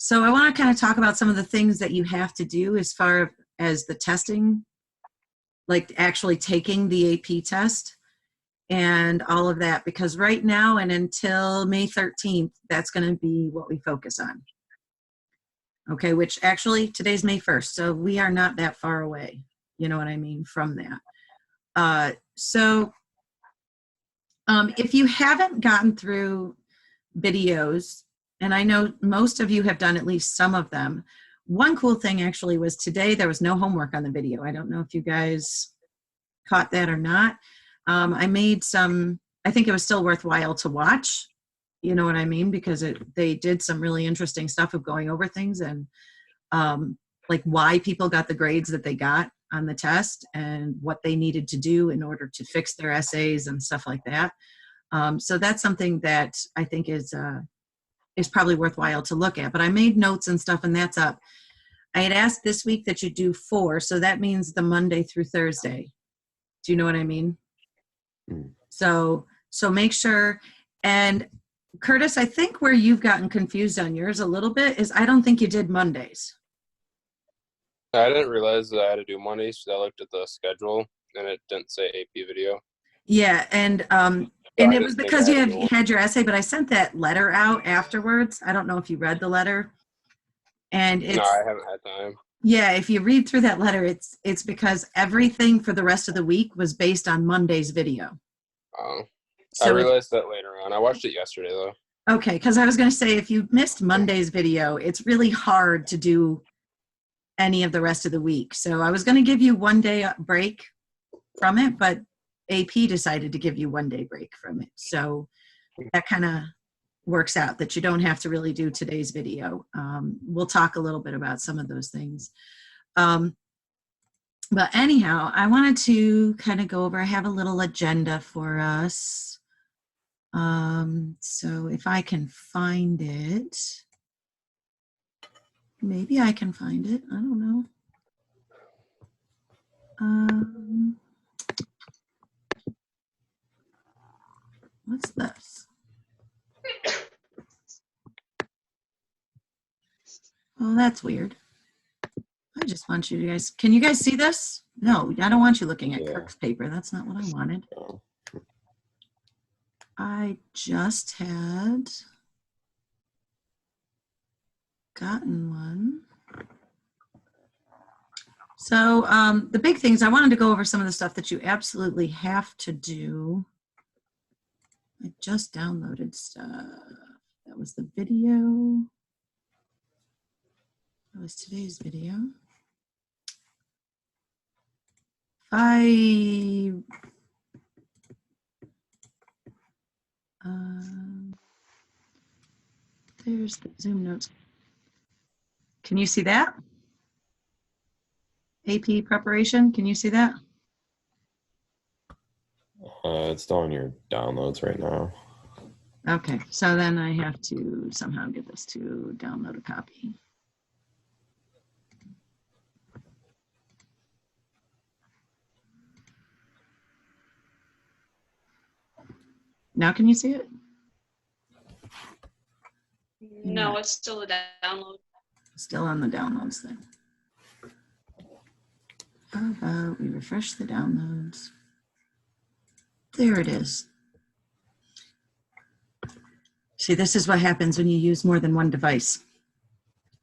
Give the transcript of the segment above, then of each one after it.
So I want to kind of talk about some of the things that you have to do as far as the testing, like actually taking the AP test and all of that, because right now and until May 13th, that's going to be what we focus on. Okay, which actually today's May 1st, so we are not that far away, you know what I mean, from that. If you haven't gotten through videos, and I know most of you have done at least some of them, one cool thing actually was today there was no homework on the video. I don't know if you guys caught that or not. I made some, I think it was still worthwhile to watch, you know what I mean, because they did some really interesting stuff of going over things and like why people got the grades that they got on the test and what they needed to do in order to fix their essays and stuff like that. So that's something that I think is probably worthwhile to look at. But I made notes and stuff, and that's up. I had asked this week that you do 4, so that means the Monday through Thursday. Do you know what I mean? Mm. So make sure. And Curtis, I think where you've gotten confused on yours a little bit is I don't think you did Mondays. I didn't realize that I had to do Mondays, so I looked at the schedule, and it didn't say AP video. Yeah, and it was because you had your essay, but I sent that letter out afterwards. I don't know if you read the letter. And no, I haven't had time. Yeah, if you read through that letter, it's because everything for the rest of the week was based on Monday's video. Oh, so I realized that later on. I watched it yesterday, though. Okay, because I was going to say, if you missed Monday's video, it's really hard to do any of the rest of the week. So I was going to give you 1 day break from it, but AP decided to give you 1 day break from it. So that kind of works out that you don't have to really do today's video. We'll talk a little bit about some of those things. But anyhow, I wanted to kind of go over, I have a little agenda for us. So if I can find it, maybe I can find it, I don't know. What's this? Oh, that's weird. I just want you guys, can you guys see this? No, I don't want you looking at Kirk's paper. That's not what I wanted. I just had gotten one. So the big things, I wanted to go over some of the stuff that you absolutely have to do. I just downloaded stuff. That was the video. That was today's video. There's the Zoom notes. Can you see that? AP preparation, can you see that? It's still on your downloads right now. Okay, so then I have to somehow get this to download a copy. Now can you see it? No, yeah. It's still a download. Still on the downloads thing. How about we refresh the downloads? There it is. See, this is what happens when you use more than one device.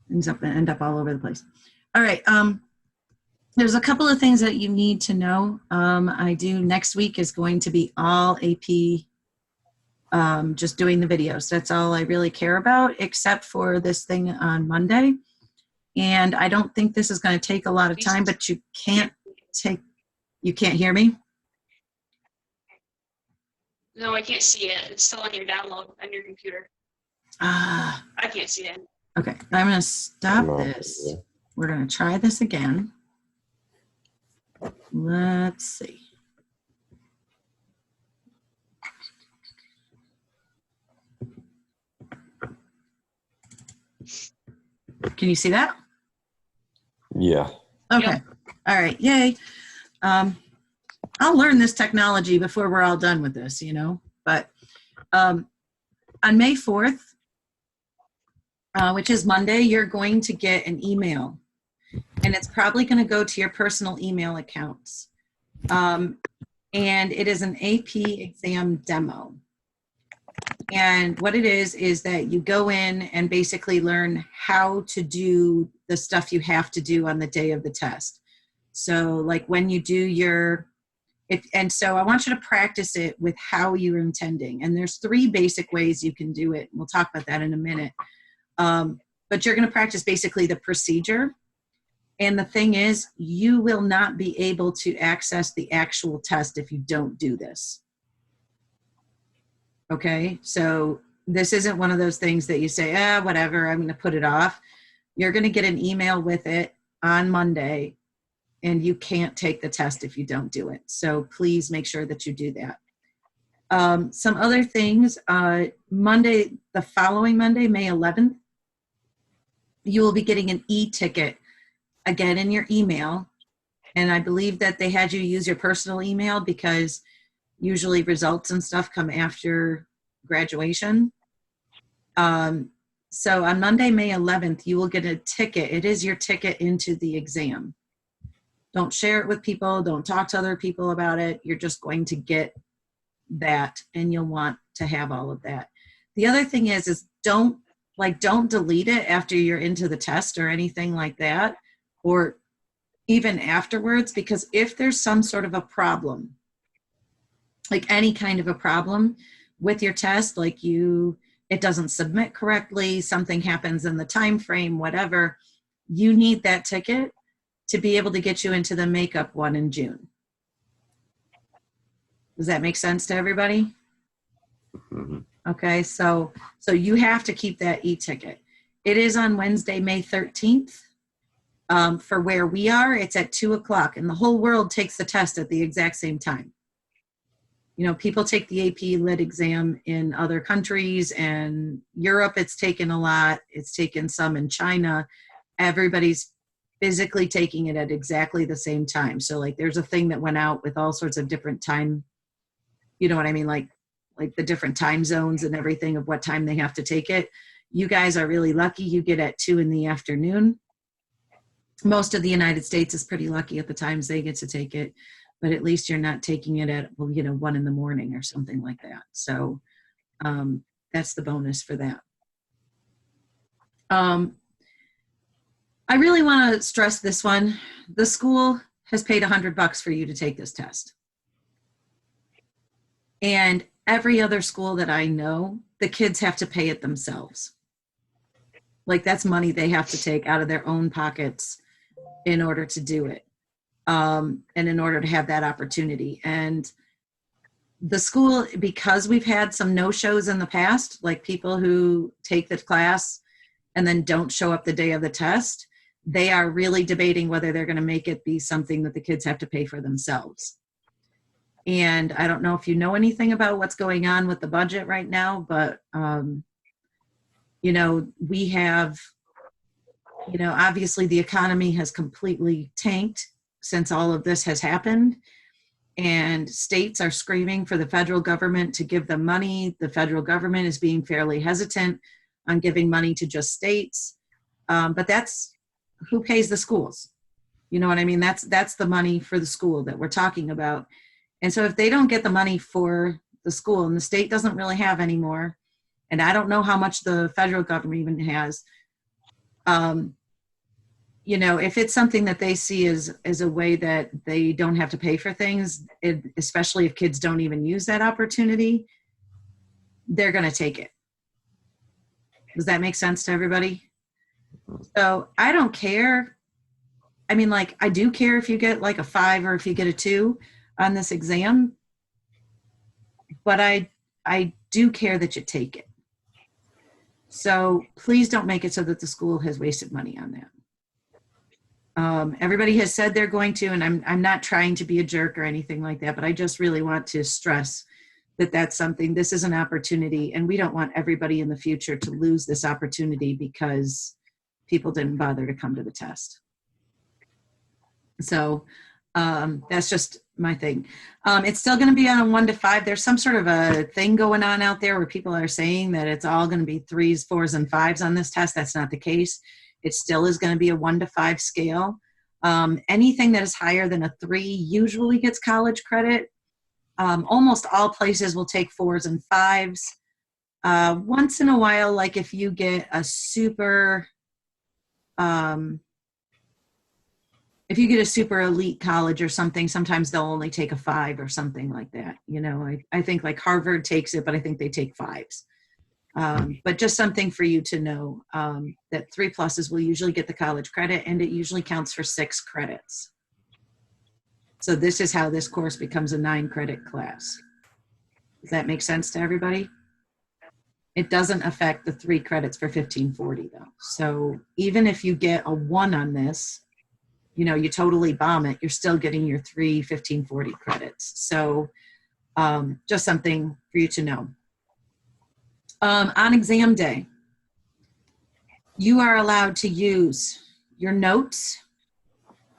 Things end up all over the place. All right. There's a couple of things that you need to know. Next week is going to be all AP, just doing the videos. That's all I really care about, except for this thing on Monday. And I don't think this is going to take a lot of time, but you can't hear me? No, I can't see it. It's still on your download on your computer. I can't see it. Okay, I'm going to stop this. We're going to try this again. Let's see. Can you see that? Yeah. Okay. Yep. All right. Yay. I'll learn this technology before we're all done with this, you know. But on May 4th, which is Monday, you're going to get an email. And it's probably going to go to your personal email accounts. And it is an AP exam demo. And what it is that you go in and basically learn how to do the stuff you have to do on the day of the test. So like when you do and so I want you to practice it with how you're intending. And there's 3 basic ways you can do it. We'll talk about that in a minute. But you're going to practice basically the procedure. And the thing is, you will not be able to access the actual test if you don't do this. Okay, so this isn't one of those things that you say, whatever, I'm going to put it off. You're going to get an email with it on Monday, and you can't take the test if you don't do it. So please make sure that you do that. Some other things, Monday, the following Monday, May 11th, you will be getting an e-ticket again in your email. And I believe that they had you use your personal email because usually results and stuff come after graduation. So on Monday, May 11th, you will get a ticket. It is your ticket into the exam. Don't share it with people. Don't talk to other people about it. You're just going to get that, and you'll want to have all of that. The other thing is don't delete it after you're into the test or anything like that, or even afterwards, because if there's some sort of a problem, like any kind of a problem with your test, like it doesn't submit correctly, something happens in the time frame, whatever, you need that ticket to be able to get you into the makeup one in June. Does that make sense to everybody? Mm-hmm. Okay, so you have to keep that e-ticket. It is on Wednesday, May 13th. For where we are, it's at 2:00, and the whole world takes the test at the exact same time. You know, people take the AP Lit exam in other countries, and Europe it's taken a lot. It's taken some in China. Everybody's physically taking it at exactly the same time. So like there's a thing that went out with all sorts of different time, you know what I mean? Like the different time zones and everything of what time they have to take it. You guys are really lucky. You get at 2 p.m. Most of the United States is pretty lucky at the times they get to take it, but at least you're not taking it at, 1 a.m. or something like that. So that's the bonus for that. I really want to stress this one. The school has paid $100 for you to take this test. And every other school that I know, the kids have to pay it themselves. Like that's money they have to take out of their own pockets in order to do it. And in order to have that opportunity. And the school, because we've had some no-shows in the past, like people who take the class and then don't show up the day of the test, they are really debating whether they're going to make it be something that the kids have to pay for themselves. And I don't know if you know anything about what's going on with the budget right now, but, we have, obviously the economy has completely tanked since all of this has happened, and states are screaming for the federal government to give them money. The federal government is being fairly hesitant on giving money to just states, but that's who pays the schools. You know what I mean? That's the money for the school that we're talking about. And so if they don't get the money for the school, and the state doesn't really have any more, and I don't know how much the federal government even has, if it's something that they see as a way that they don't have to pay for things, especially if kids don't even use that opportunity, they're going to take it. Does that make sense to everybody? So I don't care. I mean, I do care if you get like a 5 or if you get a 2 on this exam, but I do care that you take it. So please don't make it so that the school has wasted money on that. Everybody has said they're going to, and I'm not trying to be a jerk or anything like that, but I just really want to stress that that's something, this is an opportunity, and we don't want everybody in the future to lose this opportunity because people didn't bother to come to the test. So that's just my thing. It's still going to be on a 1 to 5. There's some sort of a thing going on out there where people are saying that it's all going to be 3s, 4s, and 5s on this test. That's not the case. It still is going to be a 1 to 5 scale. Anything that is higher than a 3 usually gets college credit. Almost all places will take 4s and 5s. Once in a while, like if you get a super, if you get a super elite college or something, sometimes they'll only take a 5 or something like that. You know, I think like Harvard takes it, but I think they take 5s. But just something for you to know, that 3 pluses will usually get the college credit, and it usually counts for 6 credits. So this is how this course becomes a 9-credit class. Does that make sense to everybody? It doesn't affect the 3 credits for 1540 though. So even if you get a 1 on this, you know, you totally bomb it, you're still getting your 3 1540 credits. So just something for you to know. On exam day, you are allowed to use your notes.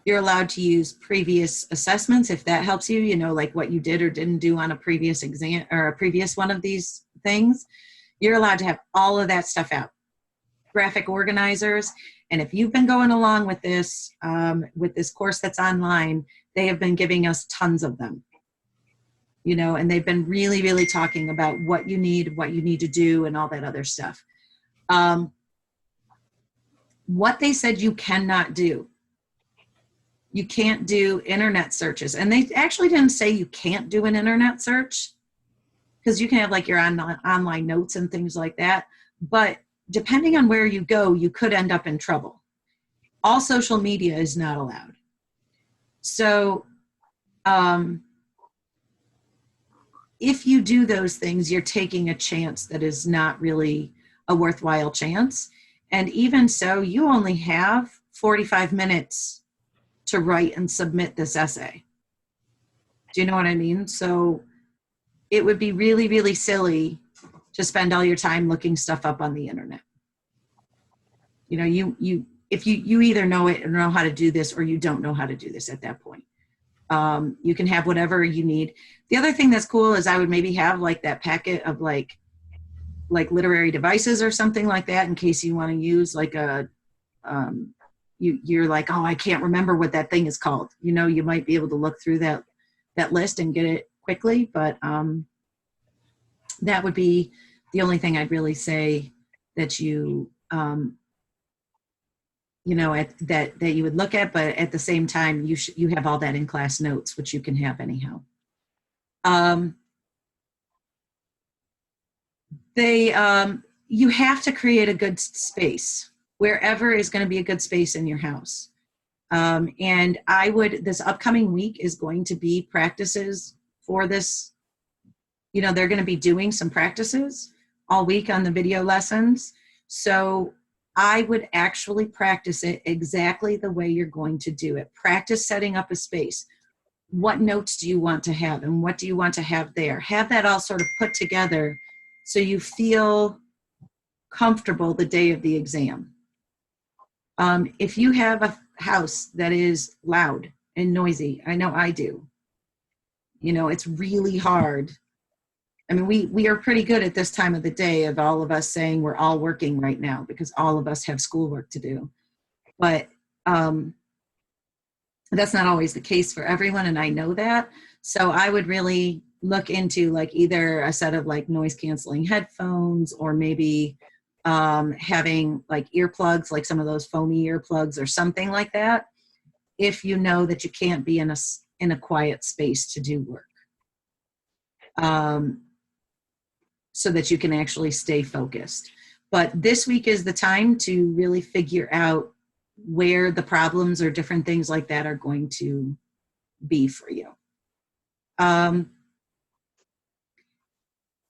You're allowed to use previous assessments if that helps you, you know, like what you did or didn't do on a previous exam or a previous one of these things. You're allowed to have all of that stuff out. Graphic organizers. And if you've been going along with this course that's online, they have been giving us tons of them. You know, and they've been really, really talking about what you need to do, and all that other stuff. What they said you cannot do. You can't do internet searches. And they actually didn't say you can't do an internet search, because you can have like your online notes and things like that. But depending on where you go, you could end up in trouble. All social media is not allowed. So, if you do those things, you're taking a chance that is not really a worthwhile chance. And even so, you only have 45 minutes to write and submit this essay. Do you know what I mean? So it would be really, really silly to spend all your time looking stuff up on the internet. You know, if you either know it or know how to do this, or you don't know how to do this at that point. You can have whatever you need. The other thing that's cool is I would maybe have like that packet of like literary devices or something like that, in case you want to use like a, you're like, oh, I can't remember what that thing is called. You know, you might be able to look through that list and get it quickly, but that would be the only thing I'd really say that you, you know, that you would look at. But at the same time, you have all that in class notes, which you can have anyhow. You have to create a good space wherever is going to be a good space in your house. And this upcoming week is going to be practices for this. You know, they're going to be doing some practices all week on the video lessons. So I would actually practice it exactly the way you're going to do it. Practice setting up a space. What notes do you want to have, and what do you want to have there? Have that all sort of put together so you feel comfortable the day of the exam. If you have a house that is loud and noisy, I know I do. You know, it's really hard. I mean, we are pretty good at this time of the day of all of us saying we're all working right now, because all of us have schoolwork to do. But that's not always the case for everyone, and I know that. So I would really look into like either a set of like noise canceling headphones, or maybe having like earplugs, like some of those foamy earplugs or something like that, if you know that you can't be in a quiet space to do work. So that you can actually stay focused. But this week is the time to really figure out where the problems or different things like that are going to be for you.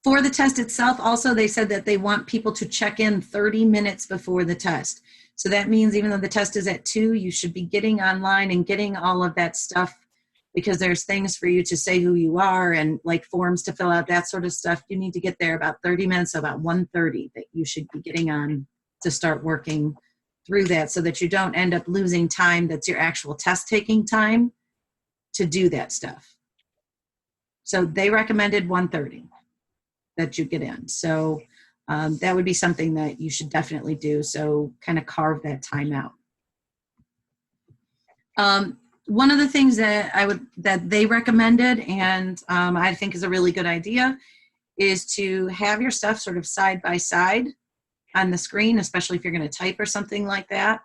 For the test itself, also, they said that they want people to check in 30 minutes before the test. So that means even though the test is at 2, you should be getting online and getting all of that stuff, because there's things for you to say who you are and like forms to fill out, that sort of stuff. You need to get there about 30 minutes, so about 1:30 that you should be getting on to start working through that, so that you don't end up losing time that's your actual test taking time to do that stuff. So they recommended 1:30 that you get in. So that would be something that you should definitely do. So kind of carve that time out. One of the things that they recommended, and I think is a really good idea, is to have your stuff sort of side by side on the screen, especially if you're going to type or something like that,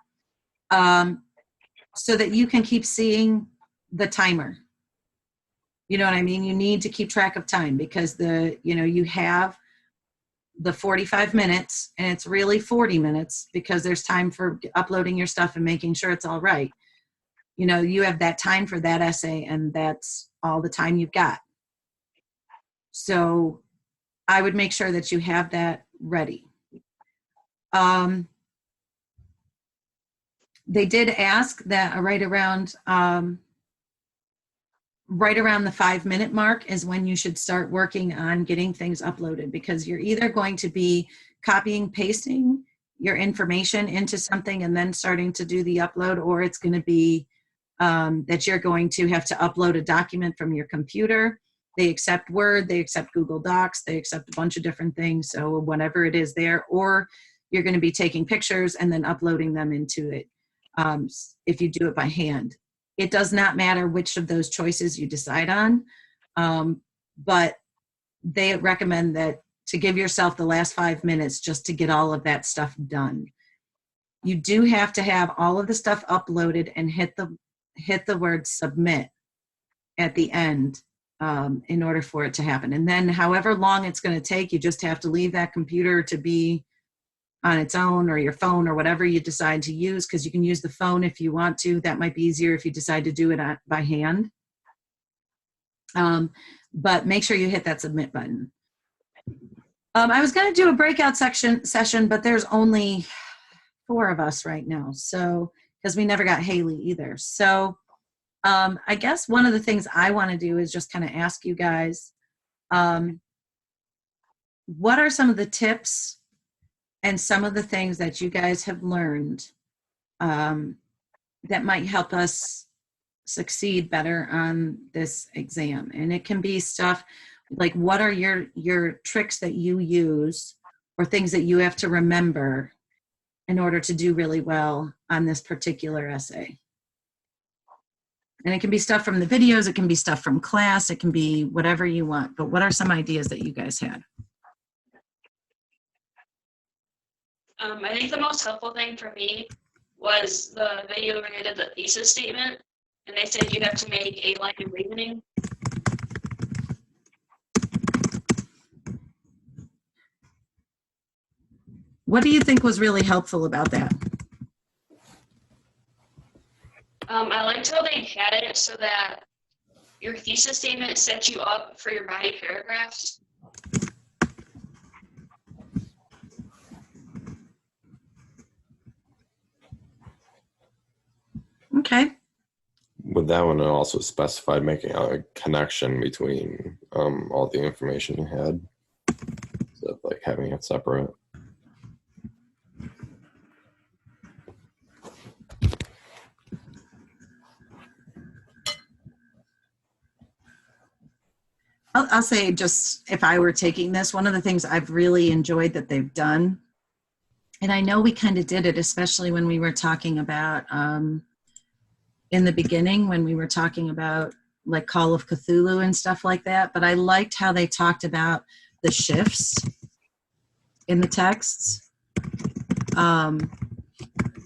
so that you can keep seeing the timer. You know what I mean? You need to keep track of time because you have the 45 minutes and it's really 40 minutes because there's time for uploading your stuff and making sure it's all right. You have that time for that essay and that's all the time you've got. So I would make sure that you have that ready. They did ask that right around the 5-minute mark is when you should start working on getting things uploaded, because you're either going to be copying, pasting your information into something and then starting to do the upload, or it's going to be that you're going to have to upload a document from your computer. They accept Word, they accept Google Docs, they accept a bunch of different things. So whatever it is there, or you're going to be taking pictures and then uploading them into it if you do it by hand. It does not matter which of those choices you decide on, but they recommend that to give yourself the last 5 minutes just to get all of that stuff done. You do have to have all of the stuff uploaded and hit the word submit at the end in order for it to happen. And then however long it's going to take, you just have to leave that computer to be on its own, or your phone, or whatever you decide to use, because you can use the phone if you want to. That might be easier if you decide to do it by hand. But make sure you hit that submit button. I was going to do a breakout session, but there's only 4 of us right now. So, because we never got Haley either. So I guess one of the things I want to do is just kind of ask you guys, what are some of the tips and some of the things that you guys have learned that might help us succeed better on this exam? And it can be stuff like, what are your tricks that you use or things that you have to remember in order to do really well on this particular essay? And it can be stuff from the videos, it can be stuff from class, it can be whatever you want. But what are some ideas that you guys had? I think the most helpful thing for me was the video where I did the thesis statement, and they said you have to make a line of reasoning. What do you think was really helpful about that? I liked how they had it so that your thesis statement sets you up for your body paragraphs. Okay. With that one, it also specified making a connection between all the information you had, instead of like having it separate. I'll say, just if I were taking this, one of the things I've really enjoyed that they've done, and I know we kind of did it, especially when we were talking about in the beginning, when we were talking about like Call of Cthulhu and stuff like that, but I liked how they talked about the shifts in the texts. And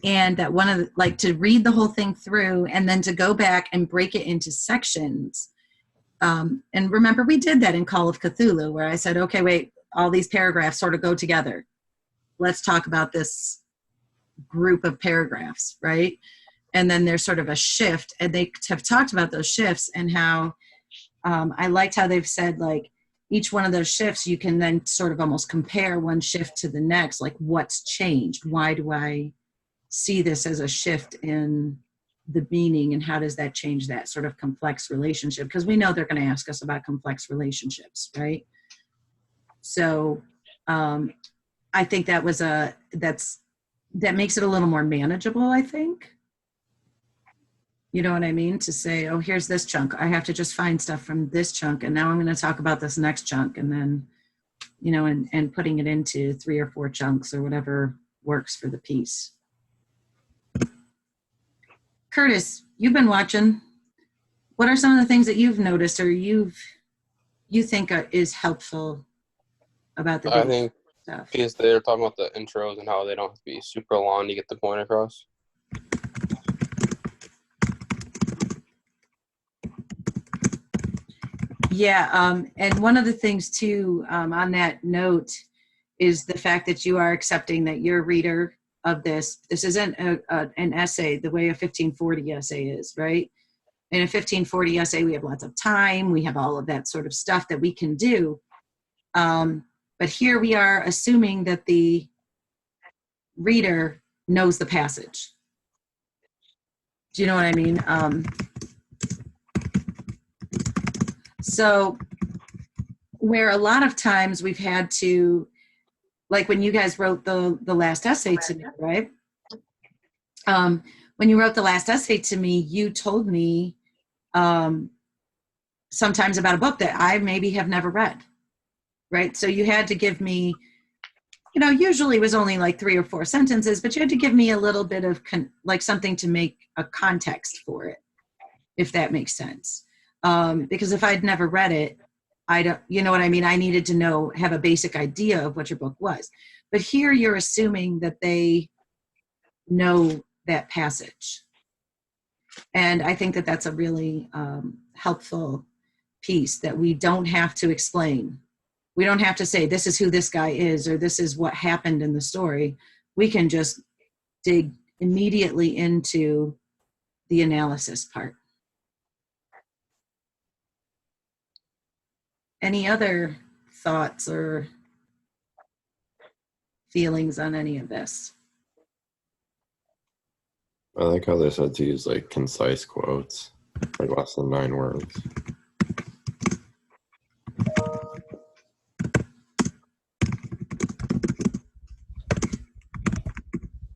that one of the, like, to read the whole thing through and then to go back and break it into sections. And remember, we did that in Call of Cthulhu, where I said, okay, wait, all these paragraphs sort of go together. Let's talk about this group of paragraphs, right? And then there's sort of a shift, and they have talked about those shifts and how I liked how they've said, like, each one of those shifts, you can then sort of almost compare one shift to the next, like what's changed? Why do I see this as a shift in the meaning, and how does that change that sort of complex relationship? Because we know they're going to ask us about complex relationships, right? So I think that was that makes it a little more manageable, I think. You know what I mean? To say, oh, here's this chunk. I have to just find stuff from this chunk. And now I'm going to talk about this next chunk. And then, you know, and putting it into 3 or 4 chunks or whatever works for the piece. Curtis, you've been watching. What are some of the things that you've noticed or you think is helpful about the I video think stuff? because they're talking about the intros and how they don't have to be super long to get the point across. Yeah, and one of the things too on that note is the fact that you are accepting that your reader of this isn't an essay the way a 1540 essay is, right? In a 1540 essay, we have lots of time, we have all of that sort of stuff that we can do. But here we are assuming that the reader knows the passage. Do you know what I mean? So where a lot of times we've had to, like when you guys wrote the last essay to me, right? When you wrote the last essay to me, you told me sometimes about a book that I maybe have never read, right? So you had to give me, you know, usually it was only like 3 or 4 sentences, but you had to give me a little bit of like something to make a context for it, if that makes sense. Because if I'd never read it, I don't, you know what I mean? I needed to have a basic idea of what your book was. But here you're assuming that they know that passage. And I think that that's a really helpful piece, that we don't have to explain. We don't have to say, this is who this guy is, or this is what happened in the story. We can just dig immediately into the analysis part. Any other thoughts or feelings on any of this? I like how they said to use like concise quotes, like less than 9 words.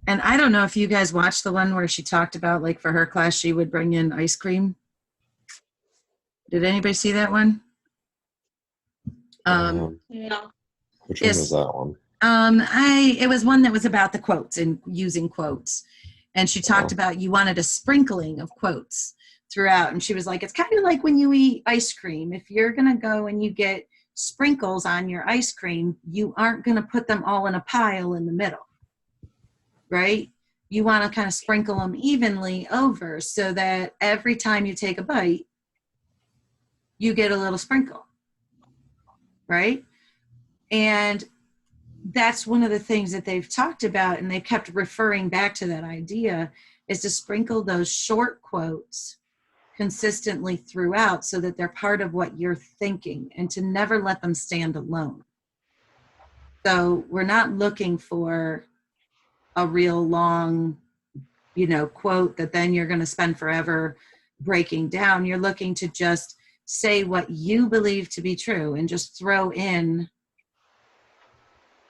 And I don't know if you guys watched the one where she talked about, like, for her class, she would bring in ice cream. Did anybody see that one? No. Which one Yes. was that one? It was one that was about the quotes and using quotes. And she talked about you wanted a sprinkling of quotes throughout. And she was like, it's kind of like when you eat ice cream. If you're going to go and you get sprinkles on your ice cream, you aren't going to put them all in a pile in the middle, right? You want to kind of sprinkle them evenly over so that every time you take a bite, you get a little sprinkle, right? And that's one of the things that they've talked about, and they kept referring back to that idea, is to sprinkle those short quotes consistently throughout so that they're part of what you're thinking, and to never let them stand alone. So we're not looking for a real long, you know, quote that then you're going to spend forever breaking down. You're looking to just say what you believe to be true and just throw in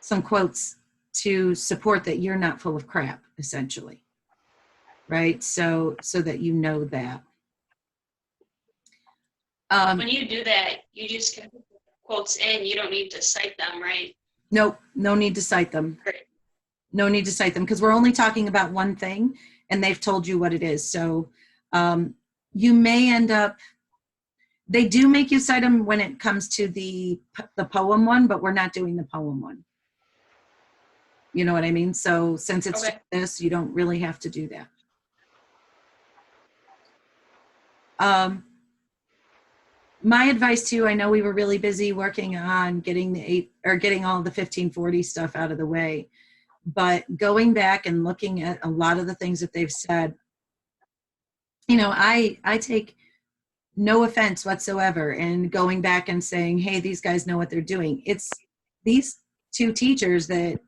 some quotes to support that you're not full of crap, essentially, right? So that you know that. When you do that, you just can put quotes in. You don't need to cite them, right? Nope, no need to cite them. Great. No need to cite them, because we're only talking about one thing, and they've told you what it is. So you may end up, they do make you cite them when it comes to the poem one, but we're not doing the poem one. You know what I mean? So since it's Okay. this, you don't really have to do that. My advice too, I know we were really busy working on getting all the 1540 stuff out of the way, but going back and looking at a lot of the things that they've said, you know, I take no offense whatsoever in going back and saying, hey, these guys know what they're doing. It's these 2 teachers that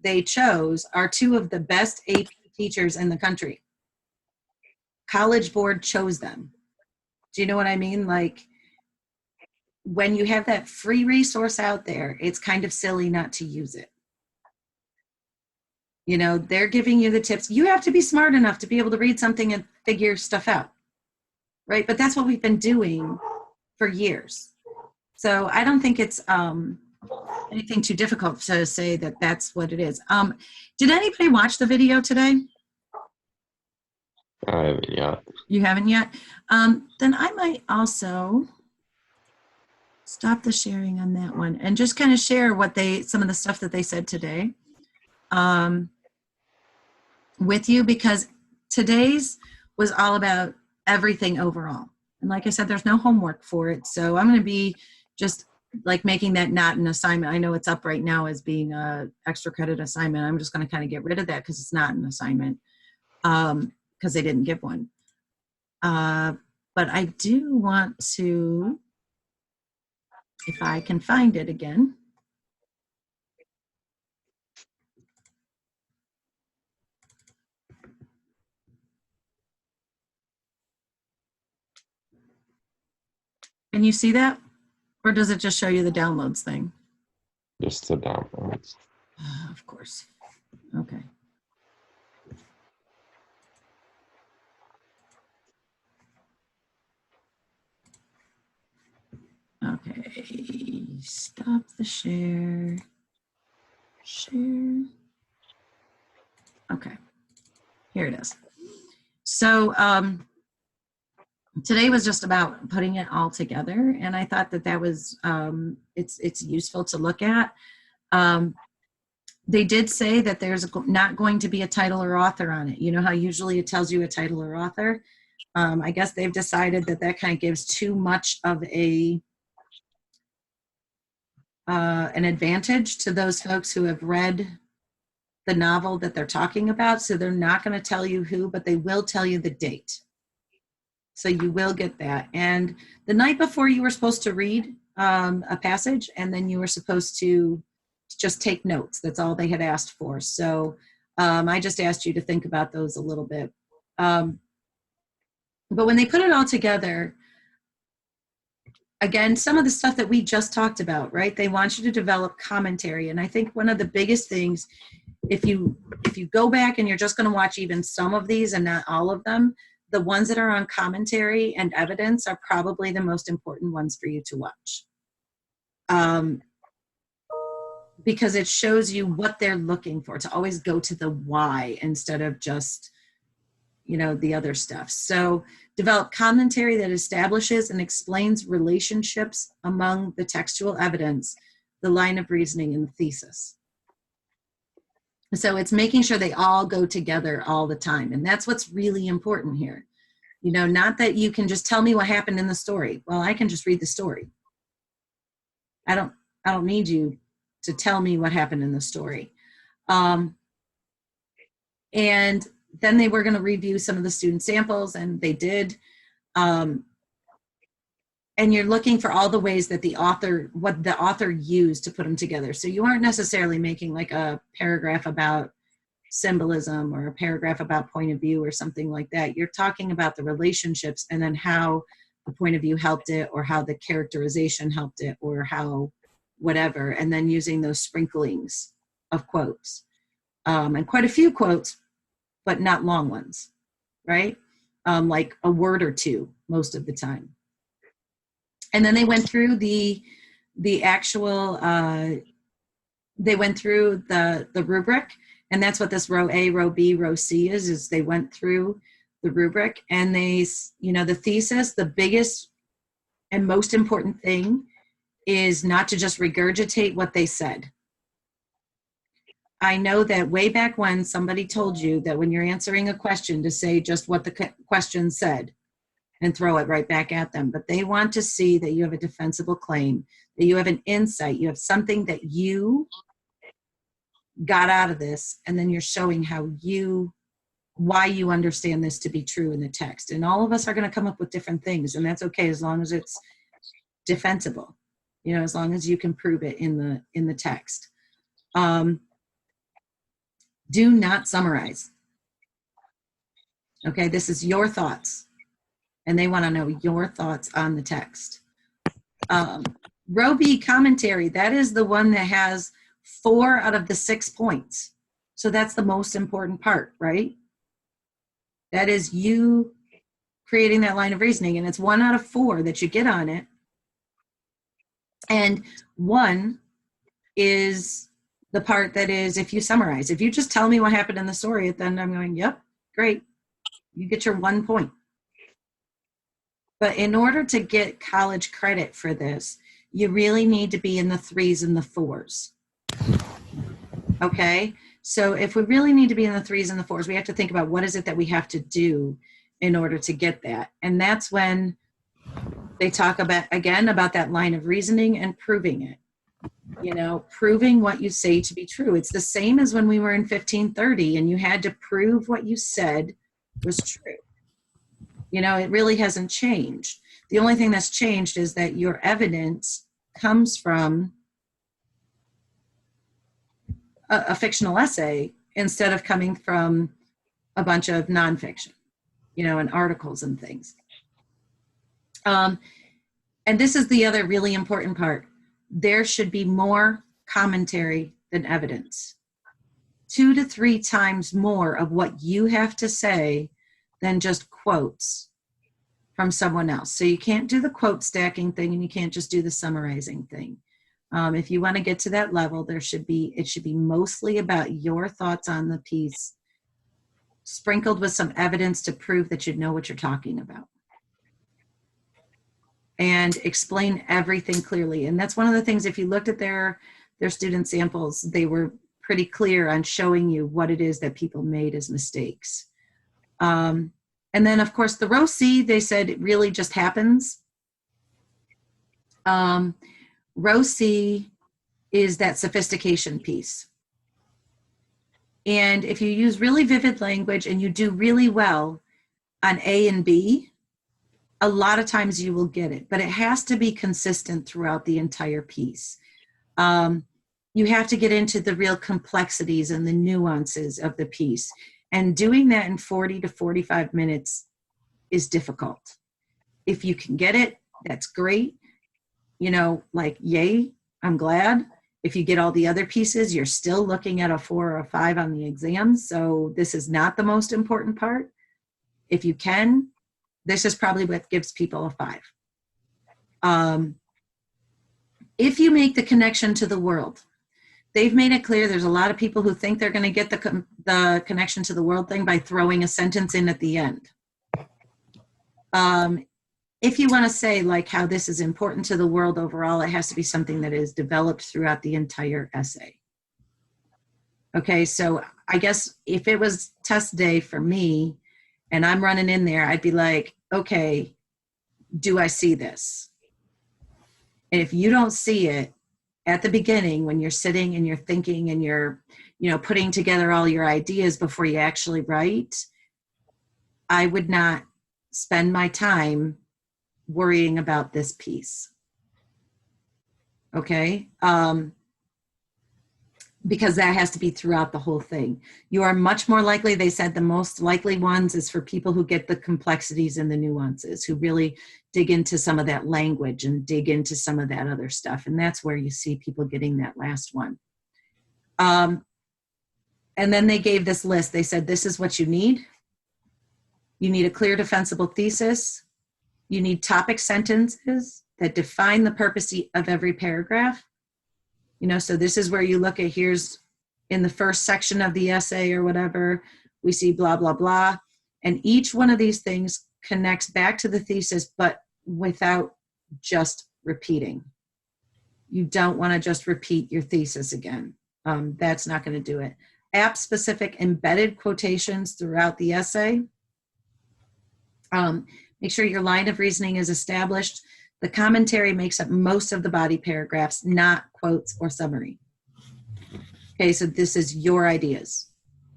they chose are 2 of the best AP teachers in the country. College Board chose them. Do you know what I mean? Like, when you have that free resource out there, it's kind of silly not to use it. You know, they're giving you the tips. You have to be smart enough to be able to read something and figure stuff out. right? But that's what we've been doing for years. So I don't think it's anything too difficult to say that that's what it is. Did anybody watch the video today? I haven't yet. You haven't yet? Then I might also stop the sharing on that one and just kind of share some of the stuff that they said today with you, because today's was all about everything overall. And like I said, there's no homework for it. So I'm going to be just like making that not an assignment. I know it's up right now as being a extra credit assignment. I'm just going to kind of get rid of that because it's not an assignment because they didn't give one. But I do want to, if I can find it again. Can you see that? Or does it just show you the downloads thing? Just the downloads. Of course. Okay. Okay, stop the share. Share. Okay, here it is. So today was just about putting it all together, and I thought that was it's useful to look at. They did say that there's not going to be a title or author on it. You know how usually it tells you a title or author? I guess they've decided that kind of gives too much of an advantage to those folks who have read the novel that they're talking about. So they're not going to tell you who, but they will tell you the date. So you will get that. And the night before you were supposed to read a passage, and then you were supposed to just take notes. That's all they had asked for. So I just asked you to think about those a little bit. But when they put it all together, again, some of the stuff that we just talked about, right? They want you to develop commentary. And I think one of the biggest things, if you go back and you're just going to watch even some of these and not all of them, the ones that are on commentary and evidence are probably the most important ones for you to watch. Because it shows you what they're looking for, to always go to the why instead of just, the other stuff. So develop commentary that establishes and explains relationships among the textual evidence, the line of reasoning, and the thesis. So it's making sure they all go together all the time. And that's what's really important here. Not that you can just tell me what happened in the story. Well, I can just read the story. I don't need you to tell me what happened in the story. And then they were going to review some of the student samples, and they did. And you're looking for all the ways that what the author used to put them together. So you aren't necessarily making like a paragraph about symbolism or a paragraph about point of view or something like that. You're talking about the relationships and then how the point of view helped it, or how the characterization helped it, or how whatever, and then using those sprinklings of quotes. And quite a few quotes, but not long ones, right? Like a word or two most of the time. And then they went through the actual, they went through the rubric, and that's what this row A, row B, row C is they went through the rubric, and the thesis, the biggest and most important thing is not to just regurgitate what they said. I know that way back when somebody told you that when you're answering a question to say just what the question said and throw it right back at them. But they want to see that you have a defensible claim, that you have an insight, you have something that you got out of this, and then you're showing why you understand this to be true in the text. And all of us are going to come up with different things, and that's okay as long as it's defensible, as long as you can prove it in the text. Do not summarize. Okay, this is your thoughts, and they want to know your thoughts on the text. Row B, commentary, that is the one that has 4 out of the 6 points. So that's the most important part, right? That is you creating that line of reasoning, and it's 1 out of 4 that you get on it. And 1 is the part that is, if you summarize, if you just tell me what happened in the story, then I'm going, yep, great. You get your 1 point. But in order to get college credit for this, you really need to be in the 3s and the 4s. Okay? So if we really need to be in the 3s and the 4s, we have to think about what is it that we have to do in order to get that. And that's when they talk about, again, about that line of reasoning and proving it. You know, proving what you say to be true. It's the same as when we were in 1530 and you had to prove what you said was true. You know, it really hasn't changed. The only thing that's changed is that your evidence comes from a fictional essay instead of coming from a bunch of nonfiction, you know, and articles and things. And this is the other really important part. There should be more commentary than evidence. 2 to 3 times more of what you have to say than just quotes from someone else. So you can't do the quote stacking thing and you can't just do the summarizing thing. If you want to get to that level, it should be mostly about your thoughts on the piece, sprinkled with some evidence to prove that you know what you're talking about. And explain everything clearly. And that's one of the things, if you looked at their student samples, they were pretty clear on showing you what it is that people made as mistakes. And then, of course, the row C, they said it really just happens. Row C is that sophistication piece. And if you use really vivid language and you do really well on A and B, a lot of times you will get it, but it has to be consistent throughout the entire piece. You have to get into the real complexities and the nuances of the piece. And doing that in 40 to 45 minutes is difficult. If you can get it, that's great. You know, like, yay, I'm glad. If you get all the other pieces, you're still looking at a 4 or a 5 on the exam. So this is not the most important part. If you can, this is probably what gives people a 5. If you make the connection to the world, they've made it clear there's a lot of people who think they're going to get the connection to the world thing by throwing a sentence in at the end. If you want to say like how this is important to the world overall, it has to be something that is developed throughout the entire essay. Okay, so I guess if it was test day for me and I'm running in there, I'd be like, okay, do I see this? And if you don't see it at the beginning, when you're sitting and you're thinking and you're, you know, putting together all your ideas before you actually write, I would not spend my time worrying about this piece. Okay? Because that has to be throughout the whole thing. You are much more likely, they said the most likely ones is for people who get the complexities and the nuances, who really dig into some of that language and dig into some of that other stuff. And that's where you see people getting that last one. And then they gave this list. They said, this is what you need. You need a clear defensible thesis. You need topic sentences that define the purpose of every paragraph. You know, so this is where you look at, here's in the first section of the essay or whatever, we see blah, blah, blah. And each one of these things connects back to the thesis, but without just repeating. You don't want to just repeat your thesis again. That's not going to do it. App-specific embedded quotations throughout the essay. Make sure your line of reasoning is established. The commentary makes up most of the body paragraphs, not quotes or summary. Okay, so this is your ideas.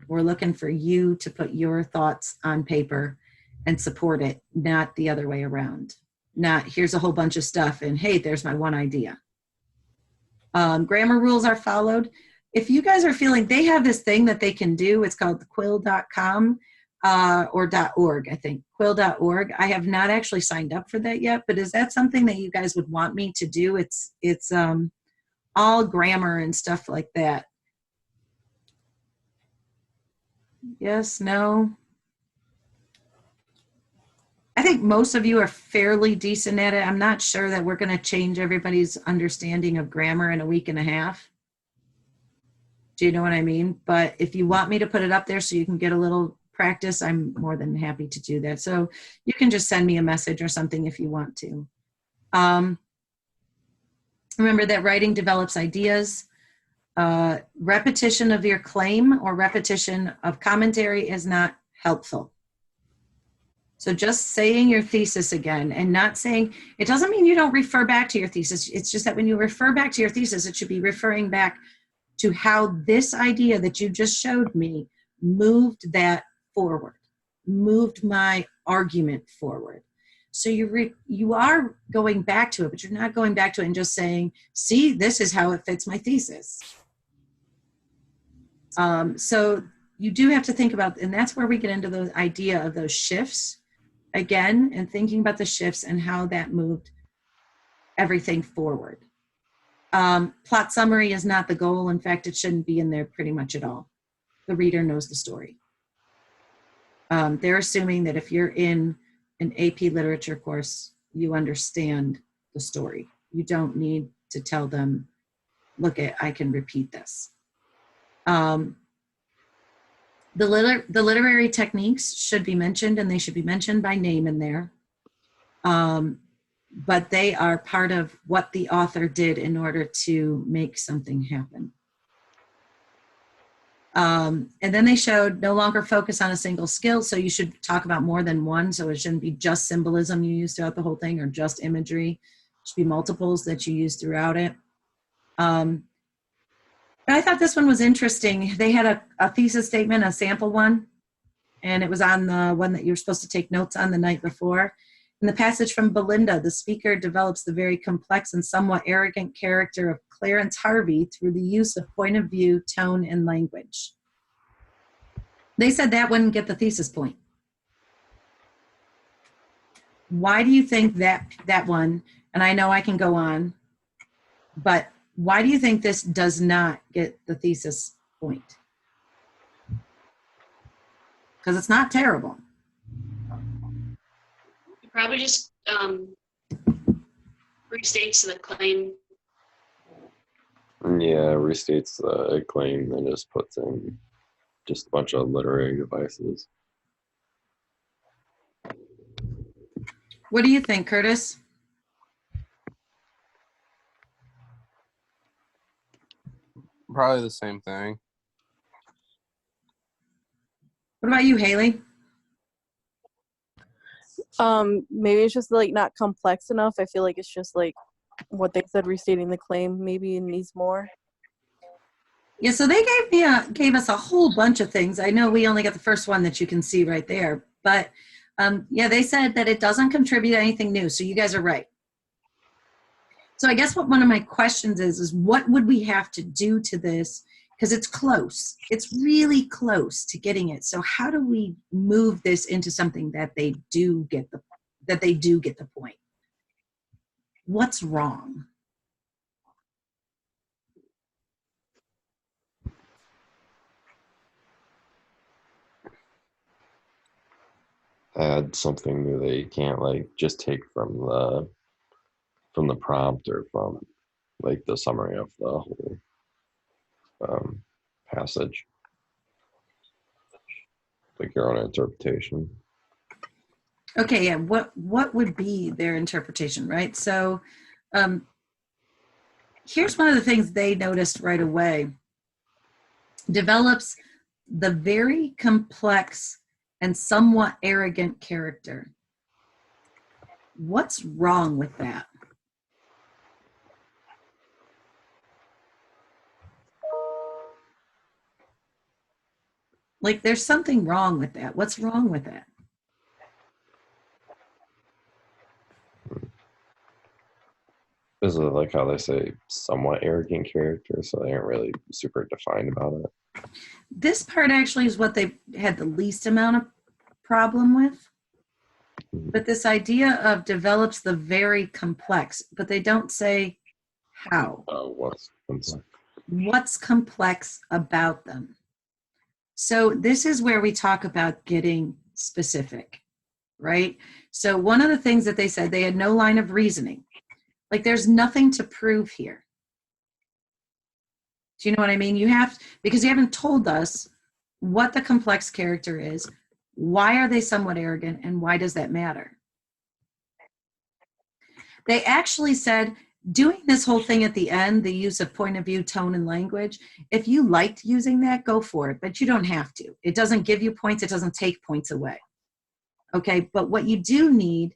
We're looking for you to put your thoughts on paper and support it, not the other way around. Not, here's a whole bunch of stuff and hey, there's my one idea. Grammar rules are followed. If you guys are feeling, they have this thing that they can do, it's called quill.com. Or .org, I think, quill.org. I have not actually signed up for that yet, but is that something that you guys would want me to do? It's all grammar and stuff like that. Yes, no. I think most of you are fairly decent at it. I'm not sure that we're going to change everybody's understanding of grammar in a week and a half. Do you know what I mean? But if you want me to put it up there so you can get a little practice, I'm more than happy to do that. So you can just send me a message or something if you want to. Remember that writing develops ideas. Repetition of your claim or repetition of commentary is not helpful. So just saying your thesis again and not saying, it doesn't mean you don't refer back to your thesis. It's just that when you refer back to your thesis, it should be referring back to how this idea that you just showed me moved that forward, moved my argument forward. So you are going back to it, but you're not going back to it and just saying, see, this is how it fits my thesis. So you do have to think about, and that's where we get into the idea of those shifts again, and thinking about the shifts and how that moved everything forward. Plot summary is not the goal. In fact, it shouldn't be in there pretty much at all. The reader knows the story. They're assuming that if you're in an AP literature course, you understand the story. You don't need to tell them, look, I can repeat this. The literary techniques should be mentioned, and they should be mentioned by name in there. But they are part of what the author did in order to make something happen. And then they showed no longer focus on a single skill, so you should talk about more than one, so it shouldn't be just symbolism you use throughout the whole thing or just imagery. It should be multiples that you use throughout it. But I thought this one was interesting. They had a thesis statement, a sample one, and it was on the one that you were supposed to take notes on the night before. In the passage from Belinda, the speaker develops the very complex and somewhat arrogant character of Clarence Harvey through the use of point of view, tone, and language. They said that wouldn't get the thesis point. Why do you think that one, and I know I can go on, but why do you think this does not get the thesis point? Because it's not terrible. Probably just restates the claim. Yeah, restates the claim and just puts in just a bunch of literary devices. What do you think, Curtis? Probably the same thing. What about you, Haley? Maybe it's just like not complex enough. I feel like it's just like what they said, restating the claim. Maybe it needs more. Yeah, so they gave us a whole bunch of things. I know we only got the first one that you can see right there, but yeah, they said that it doesn't contribute anything new. So you guys are right. So I guess what one of my questions is what would we have to do to this? Because it's close. It's really close to getting it. So how do we move this into something that they do get the point? What's wrong? Add something new that you can't like just take from the prompt or from like the summary of the whole passage, like your own interpretation. Okay, yeah, what would be their interpretation, right? So here's one of the things they noticed right away. Develops the very complex and somewhat arrogant character. What's wrong with that? Like, there's something wrong with that. What's wrong with that? Is it like how they say somewhat arrogant character, so they aren't really super defined about it? This part actually is what they had the least amount of problem with. But this idea of develops the very complex, but they don't say how. What's complex? What's complex about them? So this is where we talk about getting specific. right? So one of the things that they said, they had no line of reasoning. Like there's nothing to prove here. Do you know what I mean? Because you haven't told us what the complex character is, why are they somewhat arrogant, and why does that matter? They actually said, doing this whole thing at the end, the use of point of view, tone, and language, if you liked using that, go for it, but you don't have to. It doesn't give you points, it doesn't take points away. Okay, but what you do need,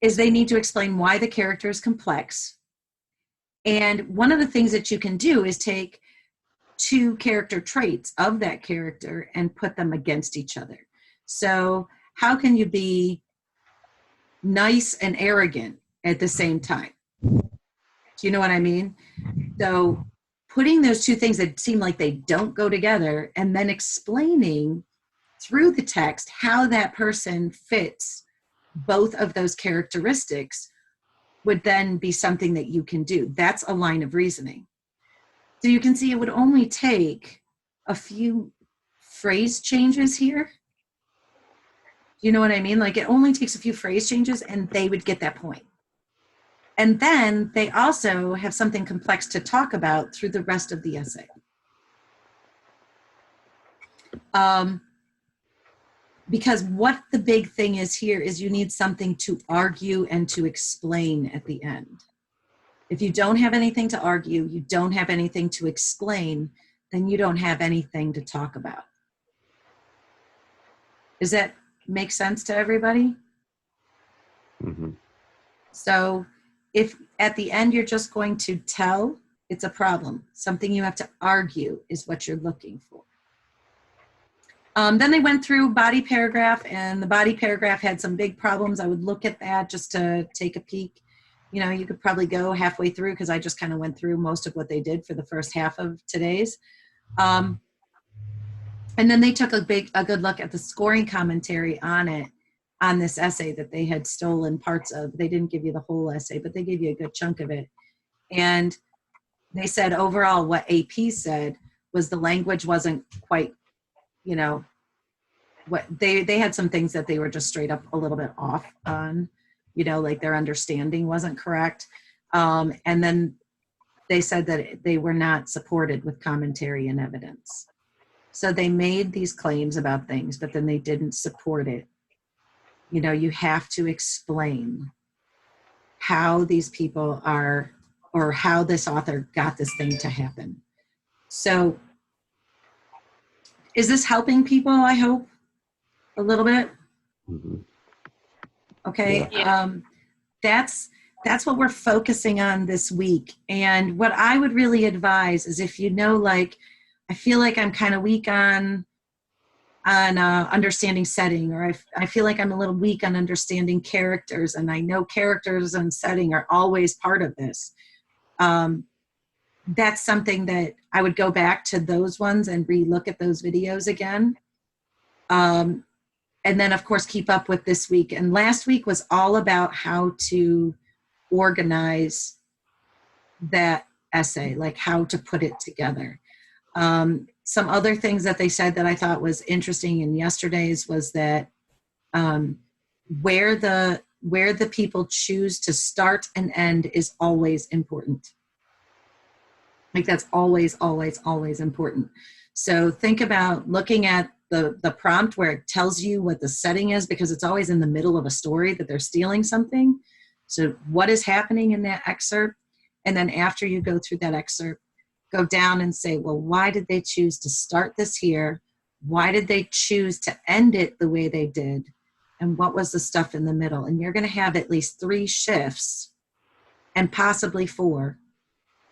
is they need to explain why the character is complex. And one of the things that you can do is take two character traits of that character and put them against each other. So how can you be nice and arrogant at the same time? Do you know what I mean? So putting those two things that seem like they don't go together and then explaining through the text how that person fits both of those characteristics would then be something that you can do. That's a line of reasoning. So you can see it would only take a few phrase changes here. You know what I mean? Like it only takes a few phrase changes and they would get that point. And then they also have something complex to talk about through the rest of the essay. Because what the big thing is here is you need something to argue and to explain at the end. If you don't have anything to argue, you don't have anything to explain, then you don't have anything to talk about. Does that make sense to everybody? Mm-hmm. So if at the end you're just going to tell, it's a problem. Something you have to argue is what you're looking for. Then they went through body paragraph, and the body paragraph had some big problems. I would look at that just to take a peek. You know, you could probably go halfway through because I just kind of went through most of what they did for the first half of today's. And then they took a good look at the scoring commentary on this essay that they had stolen parts of. They didn't give you the whole essay, but they gave you a good chunk of it. And they said overall what AP said was the language wasn't quite, you know, what they had some things that they were just straight up a little bit off on, you know, like their understanding wasn't correct. And then they said that they were not supported with commentary and evidence. So they made these claims about things, but then they didn't support it. You know, you have to explain how these people are, or how this author got this thing to happen. So is this helping people, I hope, a little bit? Mm-hmm. Okay. Yeah. That's what we're focusing on this week. And what I would really advise is if you know, like, I feel like I'm kind of weak on understanding setting, or I feel like I'm a little weak on understanding characters, and I know characters and setting are always part of this. That's something that I would go back to those ones and re-look at those videos again. And then, of course, keep up with this week. And last week was all about how to organize that essay, like how to put it together. Some other things that they said that I thought was interesting in yesterday's was that where the people choose to start and end is always important. Like that's always, always, always important. So think about looking at the prompt where it tells you what the setting is, because it's always in the middle of a story that they're stealing something. So what is happening in that excerpt? And then after you go through that excerpt, go down and say, well, why did they choose to start this here? Why did they choose to end it the way they did? And what was the stuff in the middle? And you're going to have at least 3 shifts and possibly 4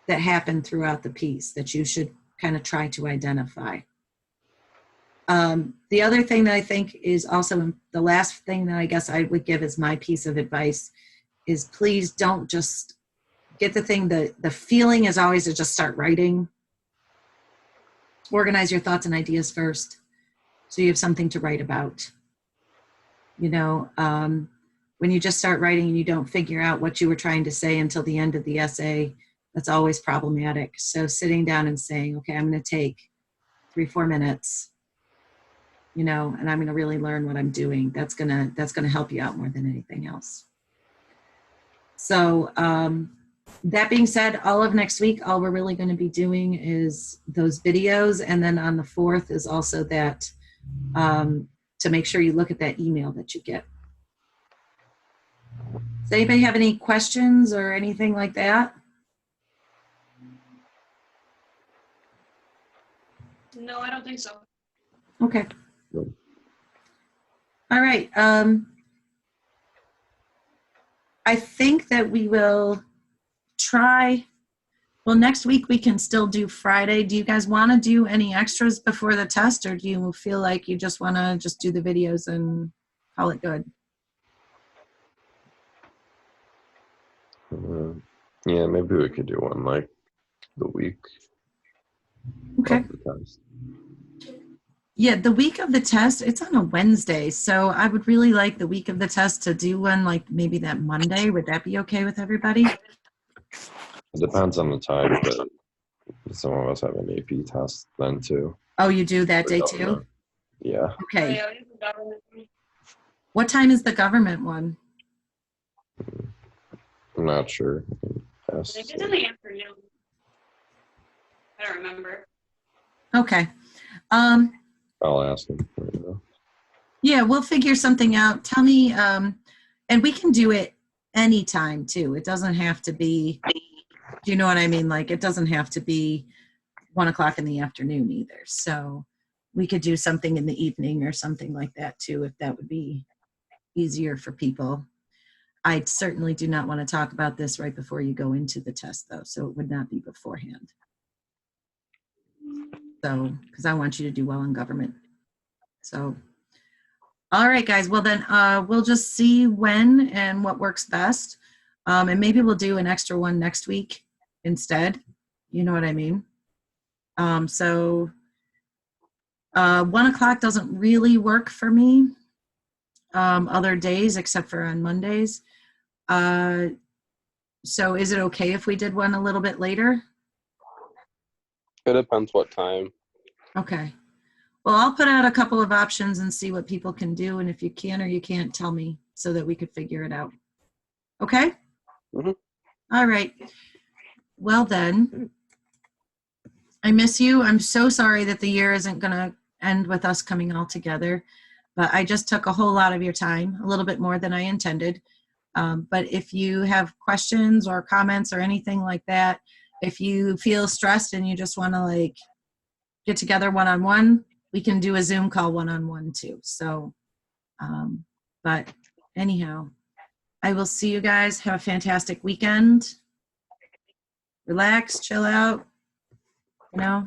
that happen throughout the piece that you should kind of try to identify. The other thing that I think is also the last thing that I guess I would give as my piece of advice is please don't just get the thing. The feeling is always to just start writing. Organize your thoughts and ideas first so you have something to write about. You know, when you just start writing and you don't figure out what you were trying to say until the end of the essay, that's always problematic. So sitting down and saying, okay, I'm going to take 3-4 minutes you know, and I'm going to really learn what I'm doing. That's going to help you out more than anything else. So, that being said, all of next week, all we're really going to be doing is those videos. And then on the 4th is also that, to make sure you look at that email that you get. Does anybody have any questions or anything like that? No, I don't think so. Okay. Good. All right. I think that we will try. Well, next week we can still do Friday. Do you guys want to do any extras before the test, or do you feel like you just want to just do the videos and call it good? Yeah, maybe we could do one like the week Okay. of the test. Yeah, the week of the test, it's on a Wednesday. So I would really like the week of the test to do one like maybe that Monday. Would that be okay with everybody? It depends on the time, but some of us have an AP test then too. Oh, you do that for day too? government. Yeah, Okay. Oh, yeah, we can government. What time is the government one? I'm not sure. I Yes. think it's in the afternoon. I don't remember. Okay. I'll ask him. Right now. Yeah, we'll figure something out. Tell me, and we can do it anytime too. It doesn't have to be, do you know what I mean? Like, it doesn't have to be 1 o'clock in the afternoon either. So we could do something in the evening or something like that too, if that would be easier for people. I certainly do not want to talk about this right before you go into the test though. So it would not be beforehand. So, because I want you to do well in government. So, all right, guys. Well, then we'll just see when and what works best. And maybe we'll do an extra one next week instead. You know what I mean? So 1 o'clock doesn't really work for me other days except for on Mondays. So is it okay if we did one a little bit later? It depends what time. Okay. Well, I'll put out a couple of options and see what people can do. And if you can or you can't, tell me so that we could figure it out. Okay? Mhm. All right. Well, then, I miss you. I'm so sorry that the year isn't going to end with us coming all together. But I just took a whole lot of your time, a little bit more than I intended. But if you have questions or comments or anything like that, if you feel stressed and you just want to like get together one-on-one, we can do a Zoom call one-on-one too. So, but anyhow, I will see you guys. Have a fantastic weekend. Relax, chill out, you know,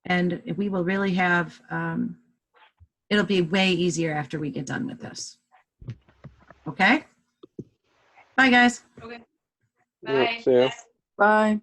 and we will really have, it'll be way easier after we get done with this. Okay? Bye, guys. Okay. Yeah, Bye. see ya. Bye.